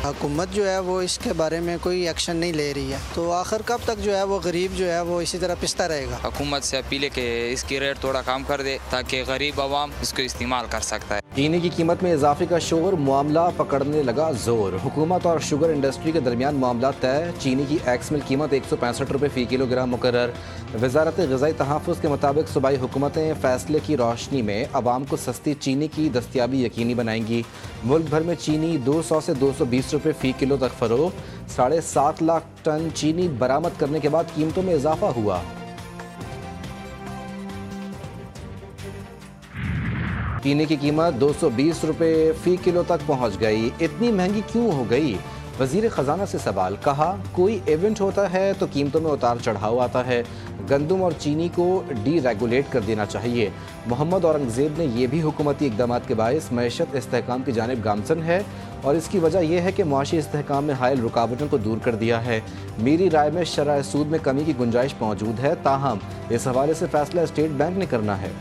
हुकूमत जो है वो इसके बारे में कोई एक्शन नहीं ले रही है, तो आखिर कब तक जो है वो गरीब जो है वो इसी तरह पिसता रहेगा। हुकूमत से अपील है कि इसकी रेट थोड़ा कम कर दे ताकि गरीब आवाम इसको इस्तेमाल कर सकता है। चीनी की कीमत में इजाफे का शोर, मामला पकड़ने लगा जोर। हुकूमत और शुगर इंडस्ट्री के दरमियान मामला तय। चीनी की एक्स मिल कीमत 165 रुपये फ़ी किलोग्राम मुकर्रर। वजारत ग़िज़ाई तहफ़्फ़ुज़ के मुताबिक सूबाई हुकूमतें फ़ैसले की रोशनी में आवाम को सस्ती चीनी की दस्तियाबी यकीनी बनाएंगी। मुल्क भर में चीनी 200 से 220 रुपये फ़ी किलो तक फ़रोख्त। 7.5 लाख टन चीनी बरामद करने के बाद कीमतों में इजाफा हुआ। चीनी की कीमत 220 रुपये फ़ी किलो तक पहुंच गई। इतनी महंगी क्यों हो गई? वज़ीर ख़जाना से सवाल। कहा, कोई इवेंट होता है तो कीमतों में उतार चढ़ाव आता है। गंदम और चीनी को डी रेगुलेट कर देना चाहिए। मोहम्मद औरंगज़ेब ने यह भी हुकूमती इक़दाम के बायस मईशत इस्तेहकाम की जानिब गामज़न है और इसकी वजह यह है कि मुआशी इस्तेहकाम में हायल रुकावटों को दूर कर दिया है। मेरी राय में शरह सूद में कमी की गुंजाइश मौजूद है, ताहम इस हवाले से फ़ैसला स्टेट बैंक ने करना है।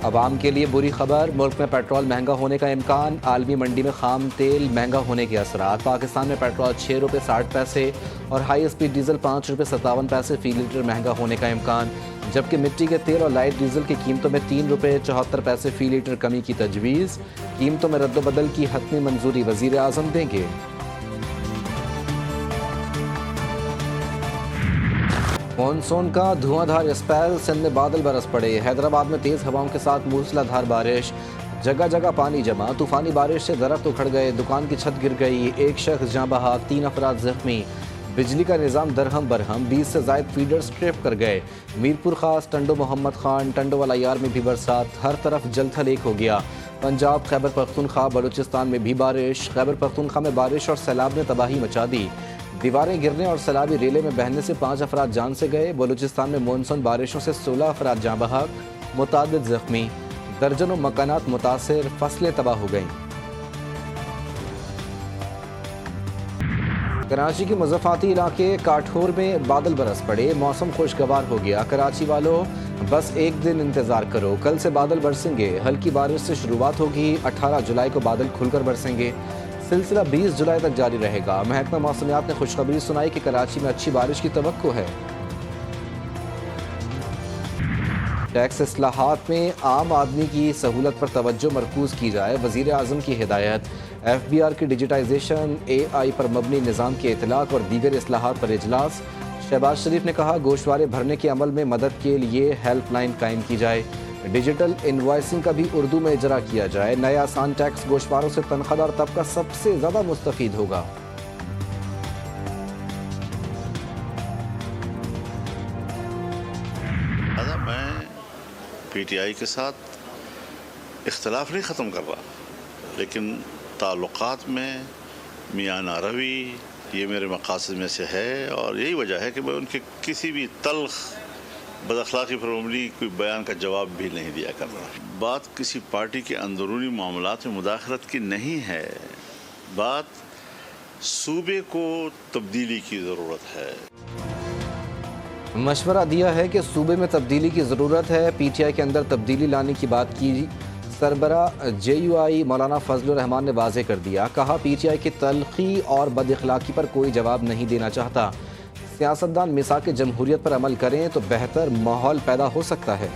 अवाम के लिए बुरी खबर, मुल्क में पेट्रोल महंगा होने का इम्कान। आलमी मंडी में खाम तेल महंगा होने के असरात। पाकिस्तान में पेट्रोल 6 रुपये 60 पैसे और हाई स्पीड डीजल 5 रुपये 57 पैसे फ़ी लीटर महंगा होने का इम्कान, जबकि मिट्टी के तेल और लाइट डीजल की कीमतों में 3 रुपये 74 पैसे फ़ी लीटर कमी की तजवीज़। कीमतों में रद्दोबदल की हतमी मंजूरी वज़ीर आज़म देंगे। मॉनसून का धुआंधार स्पेल, सिंध में बादल बरस पड़े। हैदराबाद में तेज़ हवाओं के साथ मूसलाधार बारिश, जगह जगह पानी जमा। तूफानी बारिश से दरख्त उखड़ गए, दुकान की छत गिर गई, एक शख्स जाँ बहक, 3 अफराद जख्मी। बिजली का निज़ाम दरहम बरहम, 20 से ज़ायद फीडर्स ट्रिप कर गए। मीरपुर खास, टंडो मोहम्मद खान, टंडो वाला यार में भी बरसात, हर तरफ जलथल एक हो गया। पंजाब, खैबर पख्तूनख्वा, बलूचिस्तान में भी बारिश। खैबर पख्तूनख्वा में बारिश और सैलाब ने तबाही मचा दी। दीवारें गिरने और सैलाबी रेले में बहने से 5 अफराद जान से गए। बलूचिस्तान में मानसून बारिशों से 16 अफराद जाँ बहक, मुतादिद जख्मी। दर्जनों मकानात मुतासिर, फसलें तबाह हो गईं। कराची के मुज़फ़्फ़राती इलाके काठोर में बादल बरस पड़े, मौसम खुशगवार हो गया। कराची वालों, बस एक दिन इंतज़ार करो, कल से बादल बरसेंगे। हल्की बारिश से शुरुआत होगी, 18 जुलाई को बादल खुलकर बरसेंगे। सिलसिला 20 जुलाई तक जारी रहेगा। महकमा मौसमियात ने खुशखबरी सुनाई कि कराची में अच्छी बारिश की तवक्को है। टैक्स इस्लाहात में आम आदमी की सहूलत पर तवज्जो मरकूज़ की जाए, वज़ीर आज़म की हिदायत। FBR की डिजिटाइजेशन, AI पर मबनी निज़ाम के इतलाक़ और दीगर इस्लाहात पर इजलास। शहबाज शरीफ ने कहा, गोशवारे भरने के अमल में मदद के लिए हेल्पलाइन कायम की जाए। डिजिटल इनवॉइसिंग का भी उर्दू में इजरा किया जाए। नया आसान टैक्स गोशवारों से तनख्वाहदार तबका सबसे ज़्यादा मुस्तफ़ीद होगा। मैं PTI के साथ इख्तलाफ नहीं ख़त्म कर रहा, लेकिन ताल्लुकात में मियाना रवि ये मेरे मकासद में से है और यही वजह है कि मैं उनके किसी भी तल्ख बदअखलाक़ी पर मबनी कोई बयान का जवाब भी नहीं दिया कर रहा। बात किसी पार्टी के अंदरूनी मामलात में मुदाखलत की नहीं है, बात सूबे को तब्दीली की ज़रूरत है। मशवरा दिया है कि सूबे में तब्दीली की ज़रूरत है। PTI के अंदर तब्दीली लाने की बात की। सरबरा JUI मौलाना फजलुर रहमान ने वाज़ेह कर दिया। कहा, PTI की तल्खी और बदअखलाक़ी पर कोई जवाब नहीं देना चाहता। सियासतदान मिसाक जमहूरियत पर अमल करें तो बेहतर माहौल पैदा हो सकता है।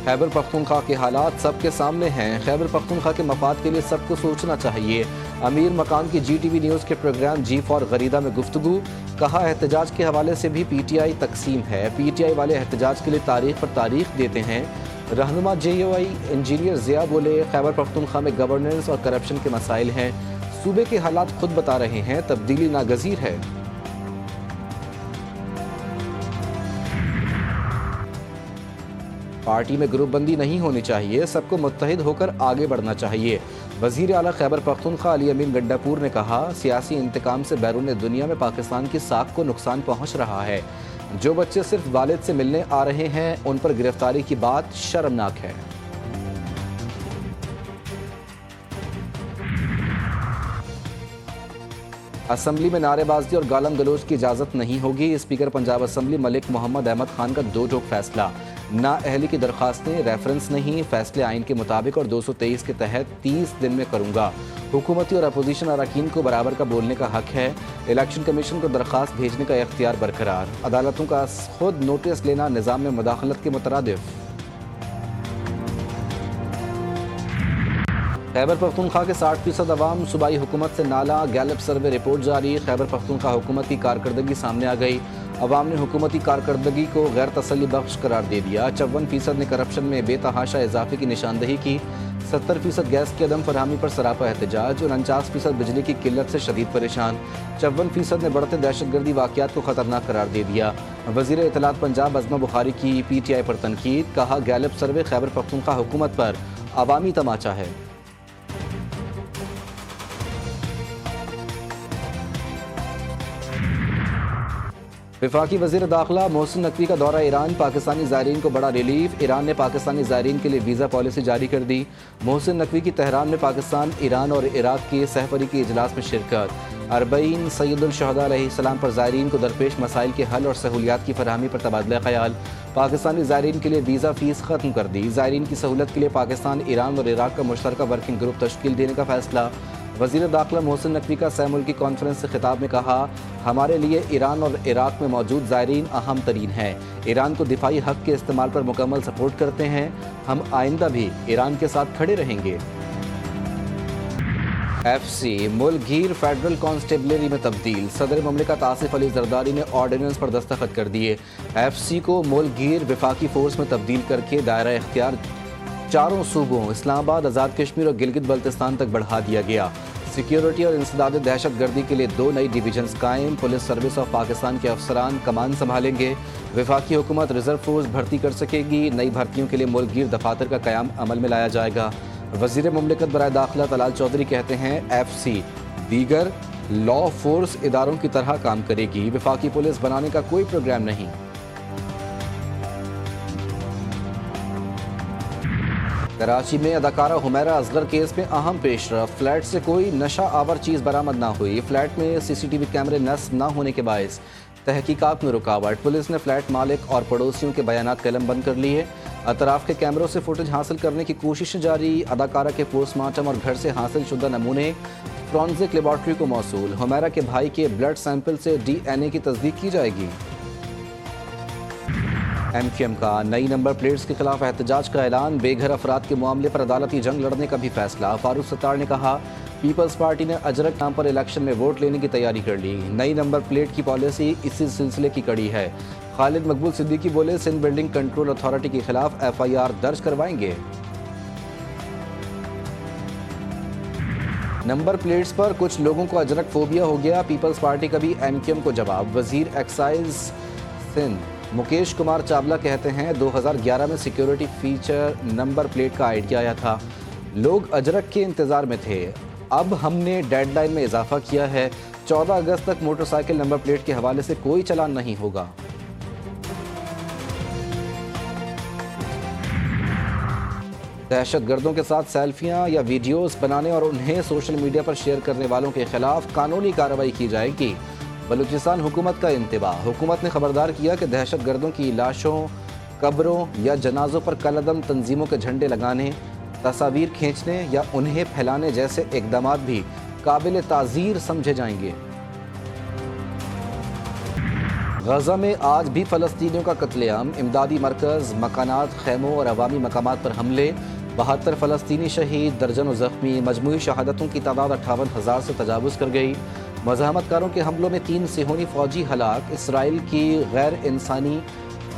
खैबर पख्तूनख्वा के हालात सबके सामने हैं। खैबर पख्तूनख्वा के मफाद के लिए सबको सोचना चाहिए। अमीर मकाम की GTV न्यूज़ के प्रोग्राम G फॉर गरीदा में गुफ्तगू। कहा, एहतजाज के हवाले से भी PTI तकसीम है। PTI वाले एहतजाज के लिए तारीख पर तारीख देते हैं। रहनुमा JUI इंजीनियर ज़िया बोले, खैबर पख्तूनख्वा में गवर्नेंस और करप्शन के मसाइल हैं। सूबे के हालात खुद बता रहे हैं, तब्दीली नागज़ीर है। पार्टी में ग्रुप बंदी नहीं होनी चाहिए, सबको मुत्तहिद होकर आगे बढ़ना चाहिए। वज़ीर आला खैबर पख्तूनख्वा अली अमीन गड्डापुर ने कहा, सियासी इंतकाम से बैरून दुनिया में पाकिस्तान की साख को नुकसान पहुँच रहा है। जो बच्चे सिर्फ वालिद से मिलने आ रहे हैं, उन पर गिरफ्तारी की बात शर्मनाक है। असम्बली में नारेबाजी और गालम गलोच की इजाज़त नहीं होगी। स्पीकर पंजाब असम्बली मलिक मोहम्मद अहमद खान का दो टोक फैसला। नाअहली की दरख्वास्तें रेफरेंस नहीं, फैसले आइन के मुताबिक और 223 के तहत 30 दिन में करूँगा। हुकूमती और अपोजिशन अरकान को बराबर का बोलने का हक है। इलेक्शन कमीशन को दरख्वास्त भेजने का इख्तियार बरकरार। अदालतों का खुद नोटिस लेना निज़ाम में मुदाखलत के मुतरादिफ। खैबर पख्तूनख्वा के 60% अवाम सूबाई हुकूमत से नाला, गैलप सर्वे रिपोर्ट जारी। खैबर पख्तूनख्वा हुकूमत की कारकर्दगी सामने आ गई। अवाम ने हुकूमती कारकर्दगी को गैर तसल्ली बख्श करार दे दिया। 54% ने करप्शन में बेतहाशा इजाफे की निशानदही की। 70% गैस की अदम फरहमी पर सरापा एहतजाज। 49% बिजली की किल्लत से शदीद परेशान। 54% ने बढ़ते दहशतगर्दी वाक़यात को ख़तरनाक करार दे दिया। वज़ीर इत्तलात पंजाब अज़मा बुखारी की PTI पर तनकीद। कहा गैलप सर्वे खैबर पख्तूनख्वा हुकूमत पर अवामी तमाचा है। वफाकी वज़ीर दाखिला मोहसिन नकवी का दौरा ईरान, पाकिस्तानी ज़ायरीन को बड़ा रिलीफ। ईरान ने पाकिस्तानी ज़ायरीन के लिए वीज़ा पॉलिसी जारी कर दी। मोहसिन नकवी की तेहरान में पाकिस्तान, ईरान और इराक़ के सहफरी के इजलास में शिरकत। अरबईन सैयदुल शुहदा अलैहिस्सलाम पर ज़ायरीन को दरपेश मसाइल के हल और सहूलियात की फरहमी पर तबादला ख्याल। पाकिस्तानी ज़ायरीन के लिए वीज़ा फ़ीस ख़त्म कर दी। ज़ायरीन की सहूलत के लिए पाकिस्तान, ईरान और इराक़ का मुश्तरका वर्किंग ग्रुप तश्कील देने का फ़ैसला। वज़ीर दाखिला मोहसिन नकवी का सह मुल्की कॉन्फ्रेंस से खिताब में कहा, हमारे लिए ईरान और इराक़ में मौजूद ज़ायरीन अहम तरीन है। ईरान को दिफाई हक़ के इस्तेमाल पर मुकम्मल सपोर्ट करते हैं। हम आइंदा भी ईरान के साथ खड़े रहेंगे। FC मुल्कगीर फेडरल कॉन्स्टेबलरी में तब्दील। सदर ममलिकत आसिफ अली जरदारी ने ऑर्डिनेंस पर दस्तखत कर दिए। FC को मुल्कगीर वफाकी फोर्स में तब्दील करके दायरा इख्तियार चारों सूबों इस्लामाबाद, आज़ाद कश्मीर और गिलगित बल्तिस्तान तक बढ़ा दिया गया। सिक्योरिटी और इंसदाद दहशत गर्दी के लिए 2 नई डिवीजन्स कायम। पुलिस सर्विस ऑफ पाकिस्तान के अफसरान कमान संभालेंगे। वफाकी हुकूमत रिजर्व फोर्स भर्ती कर सकेगी। नई भर्तियों के लिए मुल्कगीर दफातर का क़याम अमल में लाया जाएगा। वज़ीर मुमलिकत बराए दाखिला तलाल चौधरी कहते हैं, FC दीगर लॉ फोर्स इदारों की तरह काम करेगी। वफाकी पुलिस बनाने का कोई प्रोग्राम नहीं। कराची में अदाकारा हुमैरा असगर केस में अहम पेशरफ। फ्लैट से कोई नशा आवर चीज़ बरामद ना हुई। फ्लैट में CCTV कैमरे नस्ब ना होने के बायस तहकीकात में रुकावट। पुलिस ने फ्लैट मालिक और पड़ोसियों के बयानात कलम बंद कर लिए। अतराफ के कैमरों से फुटेज हासिल करने की कोशिश जारी। अदाकारा के पोस्टमार्टम और घर से हासिल शुदा नमूने फॉरेंसिक लेबॉर्ट्री को मौसूल। हुमैरा के भाई के ब्लड सैंपल से DNA की तस्दीक की जाएगी। MQM का नई नंबर प्लेट्स के खिलाफ एहतजाज का ऐलान। बेघर अफराद के मामले पर अदालती जंग लड़ने का भी फैसला। फारूक सत्तार ने कहा, पीपल्स पार्टी ने अजरक नाम पर इलेक्शन में वोट लेने की तैयारी कर ली। नई नंबर प्लेट की पॉलिसी इसी सिलसिले की कड़ी है। खालिद मकबूल सिद्दीकी बोले, सिंध बिल्डिंग कंट्रोल अथॉरिटी के खिलाफ FIR दर्ज करवाएंगे। नंबर प्लेट्स पर कुछ लोगों को अजरक फोबिया हो गया। पीपल्स पार्टी का भी MQM को जवाब। वजीर एक्साइज सिंध मुकेश कुमार चावला कहते हैं, 2011 में सिक्योरिटी फीचर नंबर प्लेट का आइडिया आया था। लोग अजरक के इंतज़ार में थे। अब हमने डेडलाइन में इजाफा किया है। 14 अगस्त तक मोटरसाइकिल नंबर प्लेट के हवाले से कोई चालान नहीं होगा। दहशतगर्दों के साथ सेल्फियां या वीडियोस बनाने और उन्हें सोशल मीडिया पर शेयर करने वालों के खिलाफ कानूनी कार्रवाई की जाएगी। बलूचिस्तान हुकूमत का इंतबाह। हुकूमत ने खबरदार किया कि दहशतगर्दों की लाशों, कब्रों या जनाजों पर कलअदम तंजीमों के झंडे लगाने, तस्वीर खींचने या उन्हें फैलाने जैसे इकदामात भी काबिल ताज़ीर समझे जाएंगे। गजा में आज भी फ़लस्तीनियों का कत्लेआम। इमदादी मरकज़, मकानात, खैमों और अवामी मकामात पर हमले। 72 फ़लस्तीनी शहीद, दर्जनों ज़ख्मी। मजमूई शहादतों की तादाद 58,000 से तजावुज़ कर गई। मज़ाहमतकारों के हमलों में 3 सिहोनी फ़ौजी हलाक। इसराइल की गैर इंसानी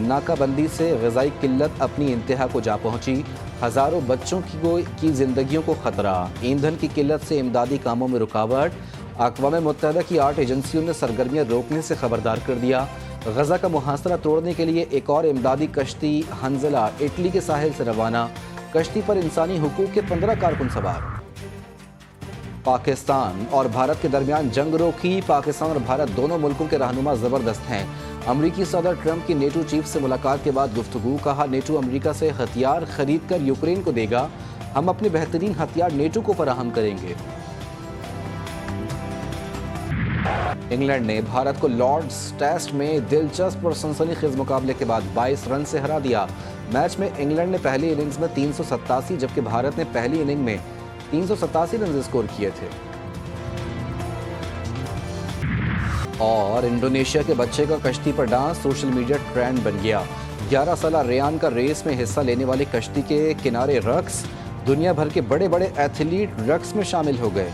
नाकाबंदी से ग़िज़ाई किल्लत अपनी इंतहा को जा पहुँची। हज़ारों बच्चों की ज़िंदगियों को ख़तरा। ईंधन की किल्लत से इमदादी कामों में रुकावट। अक़वाम मुत्तहिदा की 8 एजेंसियों ने सरगर्मियाँ रोकने से खबरदार कर दिया। गजा का मुहासरा तोड़ने के लिए एक और इमदादी कश्ती हंजला इटली के साहिल से रवाना। कश्ती पर इंसानी हुकूक के 15 कारकुन सवार। पाकिस्तान और भारत के दरमियान जंग रोकी। पाकिस्तान और भारत दोनों मुल्कों के रहनुमा ज़बरदस्त हैं। अमरीकी सदर ट्रंप की नेटो चीफ से मुलाकात के बाद गुफ्तगू। कहा, नेटो अमरीका से हथियार खरीद कर यूक्रेन को देगा। हम अपने बेहतरीन हथियार नेटो को फराहम करेंगे। इंग्लैंड ने भारत को लॉर्ड्स टेस्ट में दिलचस्प और सनसनीखेज मुकाबले के बाद 22 रन से हरा दिया। मैच में इंग्लैंड ने पहली इनिंग्स में 387 जबकि भारत ने पहली इनिंग में 387 रन स्कोर किए थे। और इंडोनेशिया के बच्चे का कश्ती पर डांस सोशल मीडिया ट्रेंड बन गया। 11 साला रेयान का रेस में हिस्सा लेने वाली कश्ती के किनारे रक्स, दुनिया भर के बड़े बड़े एथलीट रक्स में शामिल हो गए।